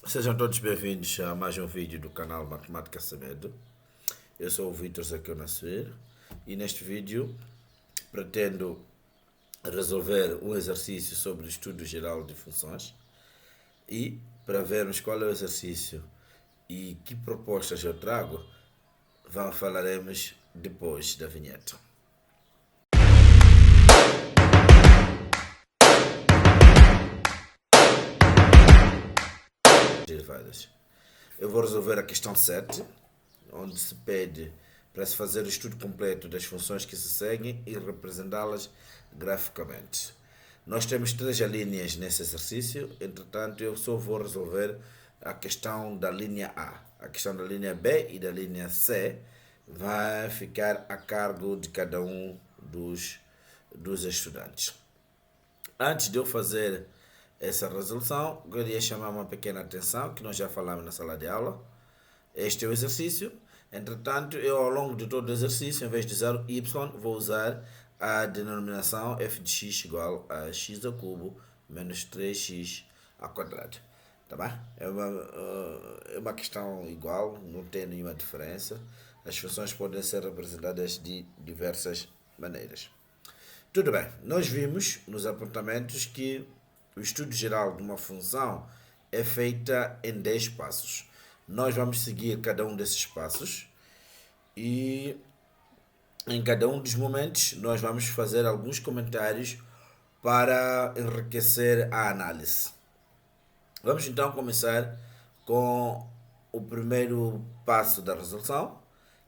Sejam todos bem-vindos a mais um vídeo do canal Matemática Sabedo. Eu sou o Vitor Zaqueu Nasser e neste vídeo pretendo resolver um exercício sobre o estudo geral de funções e para vermos qual é o exercício e que propostas eu trago, falaremos depois da vinheta. Derivadas. Eu vou resolver a questão 7, onde se pede para se fazer o estudo completo das funções que se seguem e representá-las graficamente. Nós temos três alíneas nesse exercício, entretanto eu só vou resolver a questão da linha A. A questão da linha B e da linha C vai ficar a cargo de cada um dos estudantes. Antes de eu fazer essa resolução, queria chamar uma pequena atenção, que nós já falamos na sala de aula. Este é o exercício. Entretanto, eu ao longo de todo o exercício, em vez de usar o y, vou usar a denominação f de x igual a x ao cubo menos 3x ao quadrado. Tá bem? É uma questão igual, não tem nenhuma diferença. As funções podem ser representadas de diversas maneiras. Tudo bem, nós vimos nos apontamentos que o estudo geral de uma função é feita em 10 passos. Nós vamos seguir cada um desses passos e em cada um dos momentos nós vamos fazer alguns comentários para enriquecer a análise. Vamos então começar com o primeiro passo da resolução,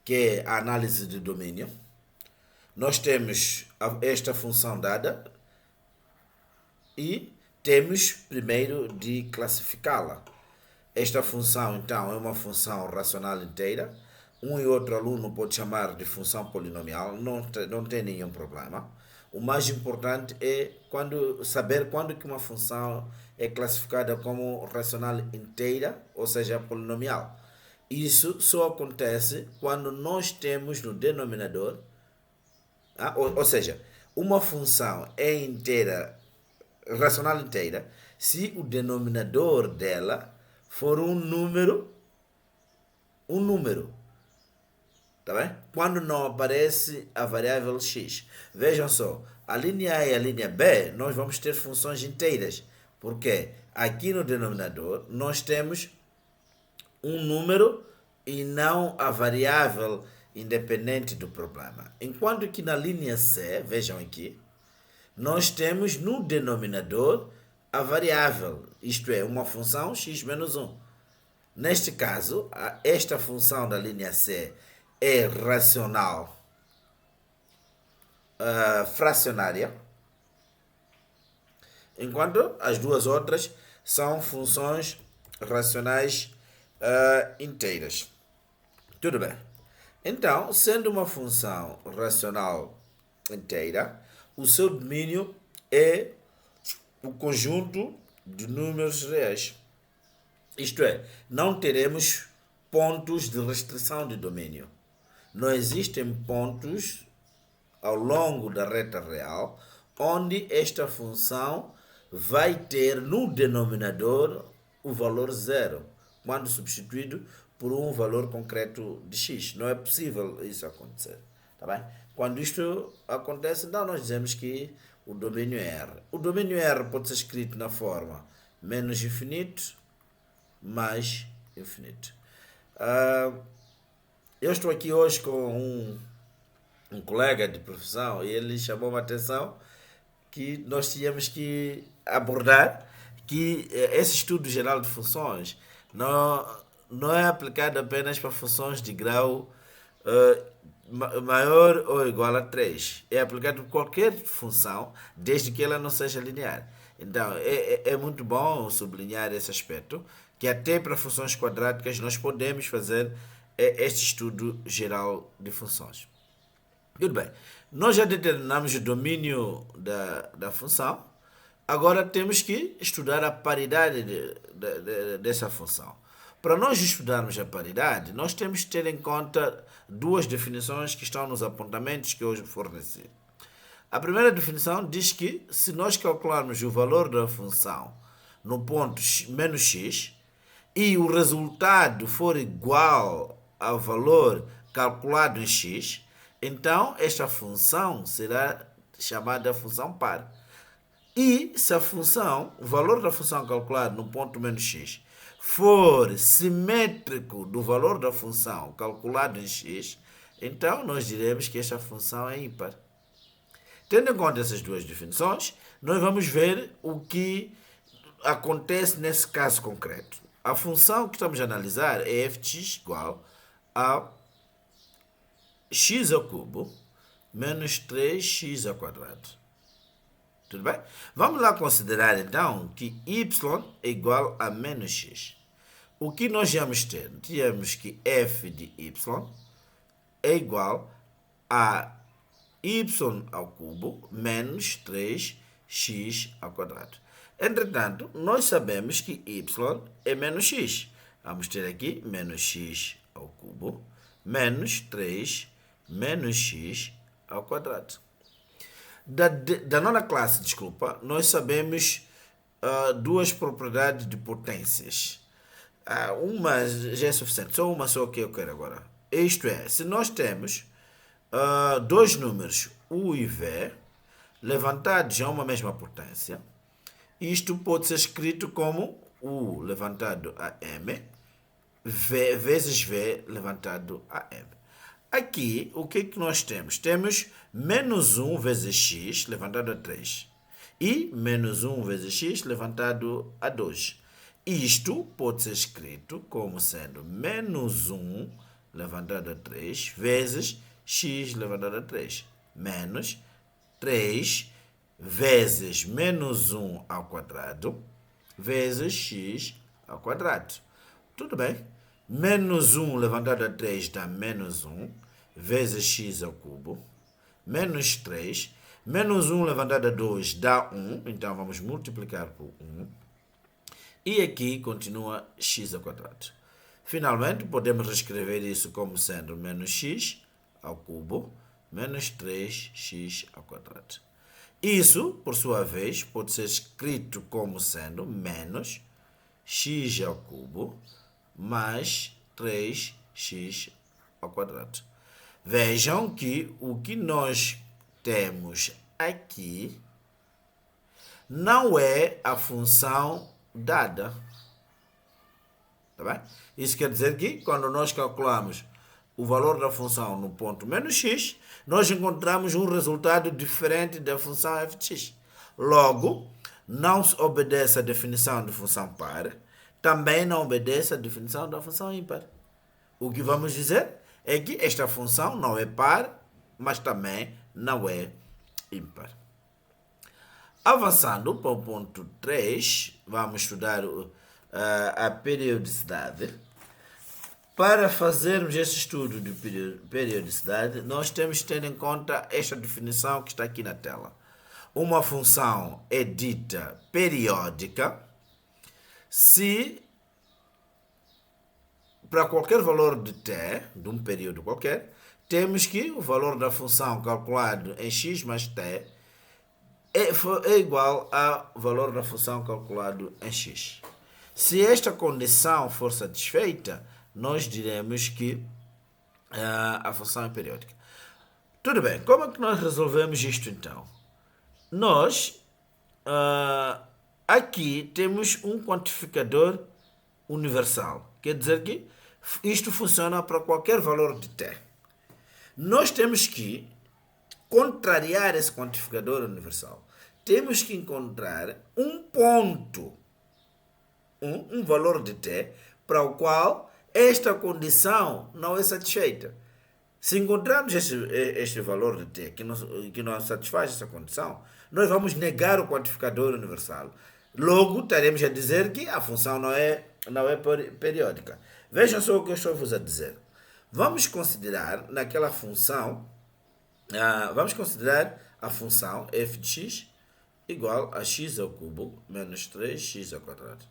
que é a análise de domínio. Nós temos esta função dada e temos primeiro de classificá-la. Esta função, então, é uma função racional inteira. Um e outro aluno pode chamar de função polinomial, não tem nenhum problema. O mais importante é saber quando que uma função é classificada como racional inteira, ou seja, polinomial. Isso só acontece quando nós temos no denominador, ou seja, uma função é inteira, racional inteira, se o denominador dela for um número, tá bem? Quando não aparece a variável x. Vejam só, a linha A e a linha B, nós vamos ter funções inteiras, porque aqui no denominador nós temos um número e não a variável independente do problema. Enquanto que na linha C, vejam aqui, nós temos no denominador a variável, isto é, uma função x menos 1. Neste caso, esta função da linha C é racional fracionária, enquanto as duas outras são funções racionais inteiras. Tudo bem. Então, sendo uma função racional inteira, o seu domínio é o conjunto de números reais. Isto é, não teremos pontos de restrição de domínio. Não existem pontos ao longo da reta real onde esta função vai ter no denominador o valor zero, quando substituído por um valor concreto de x. Não é possível isso acontecer. Tá bem? Quando isto acontece, então nós dizemos que o domínio é R. O domínio R pode ser escrito na forma menos infinito mais infinito. Eu estou aqui hoje com um colega de profissão e ele chamou a atenção que nós tínhamos que abordar que esse estudo geral de funções não é aplicado apenas para funções de grau maior ou igual a 3. É aplicado para qualquer função, desde que ela não seja linear. Então, é muito bom sublinhar esse aspecto, que até para funções quadráticas nós podemos fazer este estudo geral de funções. Tudo bem. Nós já determinamos o domínio da função. Agora temos que estudar a paridade dessa função. Para nós estudarmos a paridade, nós temos que ter em conta duas definições que estão nos apontamentos que hoje forneci. A primeira definição diz que se nós calcularmos o valor da função no ponto menos x, e o resultado for igual ao valor calculado em x, então esta função será chamada função par. E se a função, o valor da função calculado no ponto menos x, for simétrico do valor da função calculado em x, então nós diremos que esta função é ímpar. Tendo em conta essas duas definições, nós vamos ver o que acontece nesse caso concreto. A função que estamos a analisar é f de x igual a x ao cubo menos 3x ao quadrado. Tudo bem? Vamos lá considerar então que y é igual a menos x. O que nós vamos ter? Temos que f de y é igual a y ao cubo menos 3x ao quadrado. Entretanto, nós sabemos que y é menos x. Vamos ter aqui menos x ao cubo menos 3 menos x ao quadrado. Da nona classe, desculpa, nós sabemos duas propriedades de potências. Uma já é suficiente, só que eu quero agora. Isto é, se nós temos dois números, U e V, levantados a uma mesma potência, isto pode ser escrito como U levantado a M, V vezes V levantado a M. Aqui, o que nós temos? Temos menos 1 vezes x levantado a 3 e menos 1 vezes x levantado a 2. Isto pode ser escrito como sendo menos 1 levantado a 3 vezes x levantado a 3 menos 3 vezes menos 1 ao quadrado vezes x ao quadrado. Tudo bem? Menos 1 levantado a 3 dá menos 1 vezes x ao cubo menos 3. Menos 1 levantado a 2 dá 1, então vamos multiplicar por 1. E aqui continua x ao quadrado. Finalmente, podemos reescrever isso como sendo menos x ao cubo menos 3x ao quadrado. Isso, por sua vez, pode ser escrito como sendo menos x ao cubo mais 3x ao quadrado. Vejam que o que nós temos aqui não é a função dada. Tá bem? Isso quer dizer que quando nós calculamos o valor da função no ponto menos x, nós encontramos um resultado diferente da função f de x. Logo, não obedece à definição de função par, também não obedece à definição da função ímpar. O que vamos dizer é que esta função não é par, mas também não é ímpar. Avançando para o ponto 3, vamos estudar a periodicidade. Para fazermos esse estudo de periodicidade, nós temos que ter em conta esta definição que está aqui na tela. Uma função é dita periódica se, para qualquer valor de t, de um período qualquer, temos que o valor da função calculado em x mais t é igual ao valor da função calculado em x. Se esta condição for satisfeita, nós diremos que a função é periódica. Tudo bem, como é que nós resolvemos isto então? Nós aqui temos um quantificador universal. Quer dizer que isto funciona para qualquer valor de t. Nós temos que contrariar esse quantificador universal. Temos que encontrar um ponto, um valor de t, para o qual esta condição não é satisfeita. Se encontrarmos este valor de t que não satisfaz essa condição, nós vamos negar o quantificador universal. Logo, estaremos a dizer que a função não é periódica. Vejam só o que eu estou vos a dizer. Vamos considerar naquela função, vamos considerar a função f de x igual a x ao cubo menos 3x ao quadrado.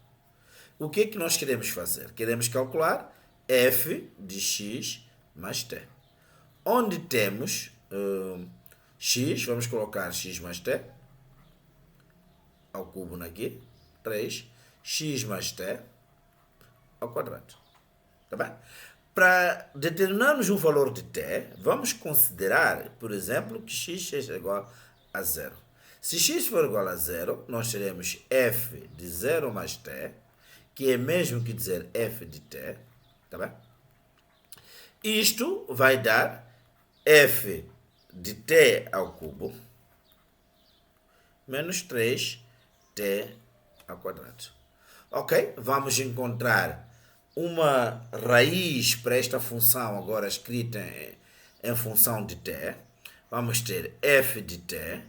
O que é que nós queremos fazer? Queremos calcular f de x mais t. Onde temos x, vamos colocar x mais t ao cubo aqui, 3, x mais t ao quadrado. Tá bem? Para determinarmos um valor de t, vamos considerar, por exemplo, que x seja igual a zero. Se x for igual a zero, nós teremos f de 0 mais t, que é mesmo que dizer f de t. Tá bem? Isto vai dar f de t ao cubo menos 3t ao quadrado. Ok? Vamos encontrar uma raiz para esta função agora escrita em função de t. Vamos ter f de t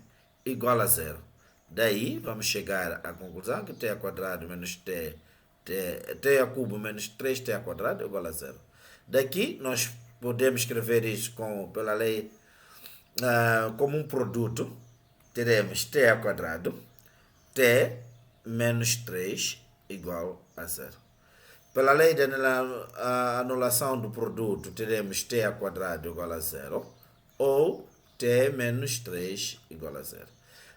igual a zero. Daí vamos chegar à conclusão que t ao quadrado menos t ao cubo menos 3t ao quadrado igual a zero. Daqui nós podemos escrever isso pela lei como um produto. Teremos t ao quadrado, t menos 3 igual a zero. Pela lei da anulação do produto, teremos t ao quadrado igual a zero ou t menos 3 igual a zero.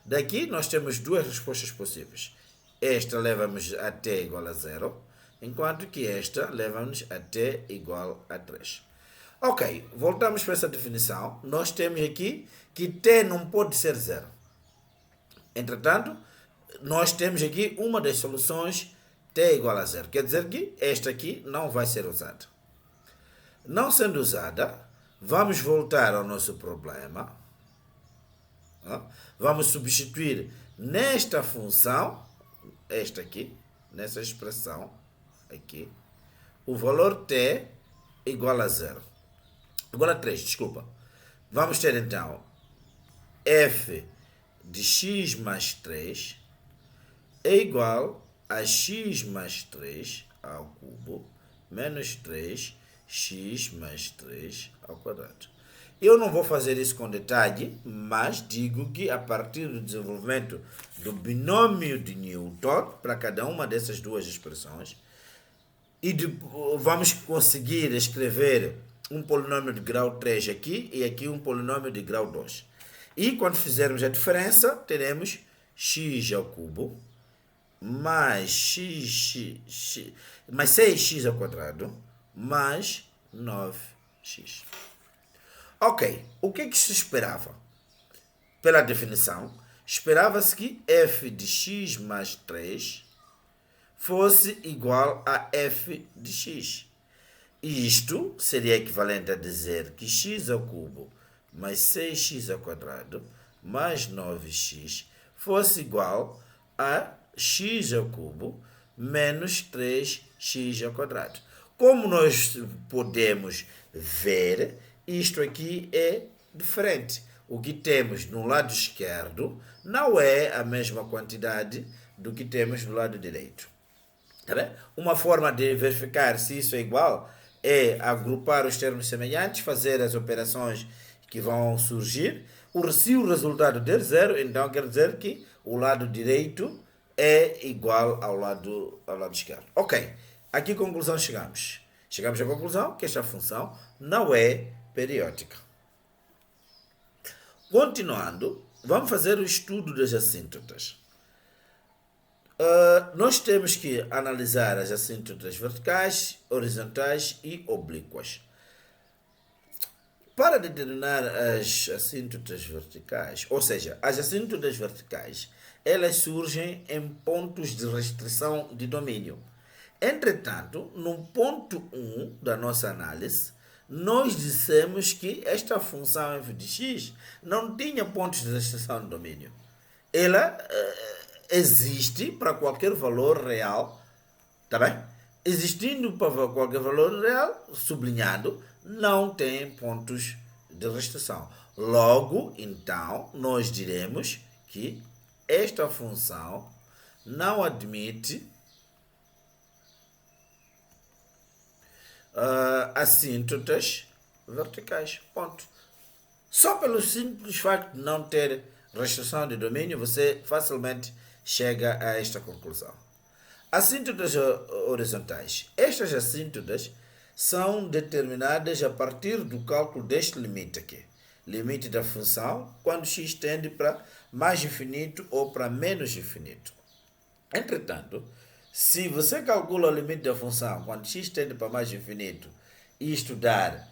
Daqui nós temos duas respostas possíveis. Esta leva-nos a t igual a zero, enquanto que esta leva-nos a t igual a 3. Ok, voltamos para essa definição. Nós temos aqui que t não pode ser zero. Entretanto, nós temos aqui uma das soluções t igual a zero. Quer dizer que esta aqui não vai ser usada. Não sendo usada, vamos voltar ao nosso problema. Vamos substituir nesta função, esta aqui, nessa expressão aqui, o valor t igual a zero. Igual a 3, desculpa. Vamos ter então f de x mais 3 é igual a x mais 3 ao cubo menos 3x mais 3 ao quadrado. Eu não vou fazer isso com detalhe, mas digo que a partir do desenvolvimento do binômio de Newton para cada uma dessas duas expressões, vamos conseguir escrever um polinômio de grau 3 aqui e aqui um polinômio de grau 2. E quando fizermos a diferença, teremos x ao cubo mais 6x ao quadrado mais 9x. Ok, o que se esperava? Pela definição, esperava-se que f de x mais 3 fosse igual a f de x. E isto seria equivalente a dizer que x ao cubo mais 6x ao quadrado mais 9x fosse igual a x ao cubo menos 3x ao quadrado. Como nós podemos ver, isto aqui é diferente. O que temos no lado esquerdo não é a mesma quantidade do que temos no lado direito. Tá bem? Uma forma de verificar se isso é igual é agrupar os termos semelhantes, fazer as operações que vão surgir. Se o resultado der zero, então quer dizer que o lado direito é igual ao lado esquerdo. Ok, aqui conclusão chegamos. Chegamos à conclusão que esta função não é periódica. Continuando, vamos fazer o estudo das assíntotas. Nós temos que analisar as assíntotas verticais, horizontais e oblíquas. Para determinar as assíntotas verticais, ou seja, as assíntotas verticais, elas surgem em pontos de restrição de domínio. Entretanto, no ponto 1 da nossa análise, nós dissemos que esta função f de x não tinha pontos de restrição de domínio. Ela existe para qualquer valor real, tá bem? Existindo para qualquer valor real, sublinhado, não tem pontos de restrição. Logo, então, nós diremos que esta função não admite assíntotas verticais. Ponto. Só pelo simples facto de não ter restrição de domínio, você facilmente chega a esta conclusão. Assíntotas horizontais. Estas assíntotas são determinadas a partir do cálculo deste limite aqui. Limite da função quando x tende para mais infinito ou para menos infinito. Entretanto, Se você calcula o limite da função quando x tende para mais infinito e isto dar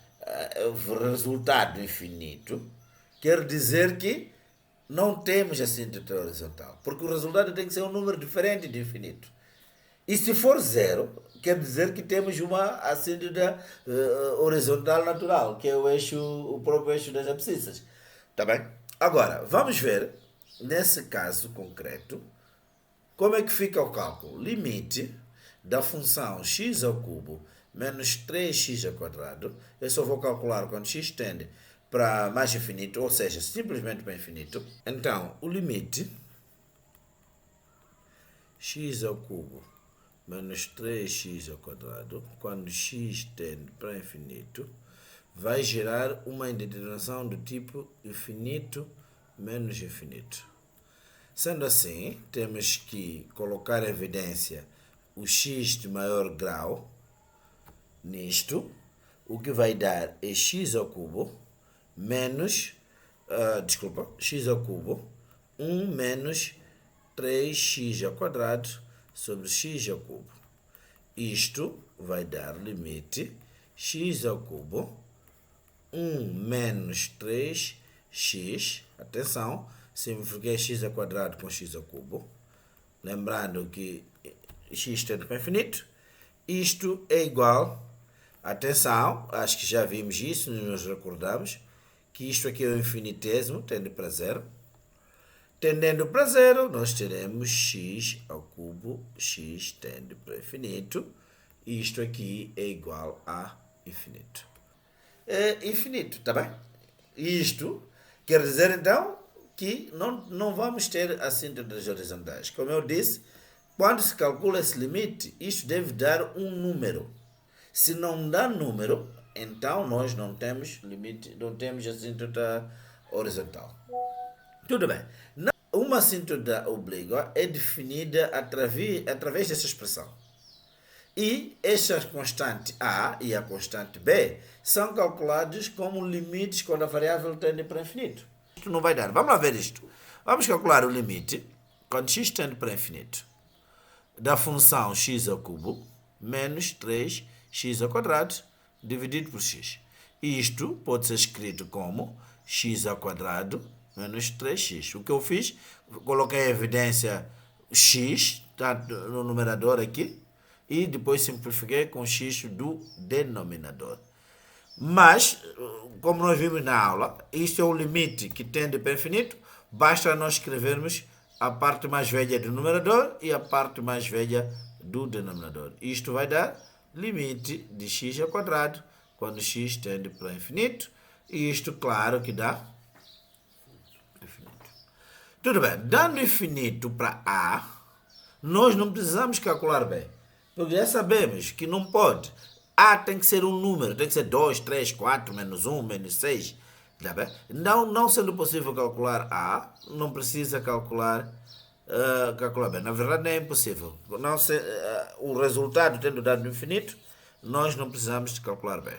resultado infinito, quer dizer que não temos assíntota horizontal, porque o resultado tem que ser um número diferente de infinito. E se for zero, quer dizer que temos uma assíntota horizontal natural, que é o próprio eixo das abscissas. Tá bem? Agora, vamos ver, nesse caso concreto, como é que fica o cálculo? Limite da função x ao cubo menos 3x ao quadrado. Eu só vou calcular quando x tende para mais infinito, ou seja, simplesmente para infinito. Então, o limite x ao cubo menos 3x ao quadrado, quando x tende para infinito, vai gerar uma indeterminação do tipo infinito menos infinito. Sendo assim, temos que colocar em evidência o x de maior grau nisto, o que vai dar é x ao cubo menos, x ao cubo 1 menos 3x ao quadrado sobre x ao cubo. Isto vai dar limite x ao cubo 1 menos 3x, atenção, simplifiquei x ao quadrado com x ao cubo, lembrando que x tende para infinito, isto é igual, atenção, acho que já vimos isso, nos recordamos, que isto aqui é o infinitésimo, tende para zero. Tendendo para zero, nós teremos x ao cubo, x tende para infinito, e isto aqui é igual a infinito. É infinito, tá bem? Isto quer dizer então que não vamos ter assíntotas horizontais. Como eu disse, quando se calcula esse limite, isto deve dar um número. Se não dá número, então nós não temos limite, não temos assíntota horizontal. Tudo bem. Uma assíntota oblíqua é definida através dessa expressão. E esta constante A e a constante B são calculados como limites quando a variável tende para infinito. Isto não vai dar. Vamos lá ver isto. Vamos calcular o limite quando x tende para infinito da função x ao cubo menos 3x ao quadrado dividido por x. Isto pode ser escrito como x ao quadrado menos 3x. O que eu fiz? Coloquei em evidência x, está no numerador aqui, e depois simplifiquei com x do denominador. Mas, como nós vimos na aula, isto é o limite que tende para infinito, basta nós escrevermos a parte mais velha do numerador e a parte mais velha do denominador. Isto vai dar limite de x ao quadrado quando x tende para infinito, e isto, claro, que dá infinito. Tudo bem, dando infinito para A, nós não precisamos calcular B, porque já sabemos que não pode. A tem que ser um número, tem que ser 2, 3, 4, menos 1, menos 6. Tá bem? Não sendo possível calcular A, não precisa calcular B. Na verdade, não é impossível. O resultado tendo dado infinito, nós não precisamos de calcular B.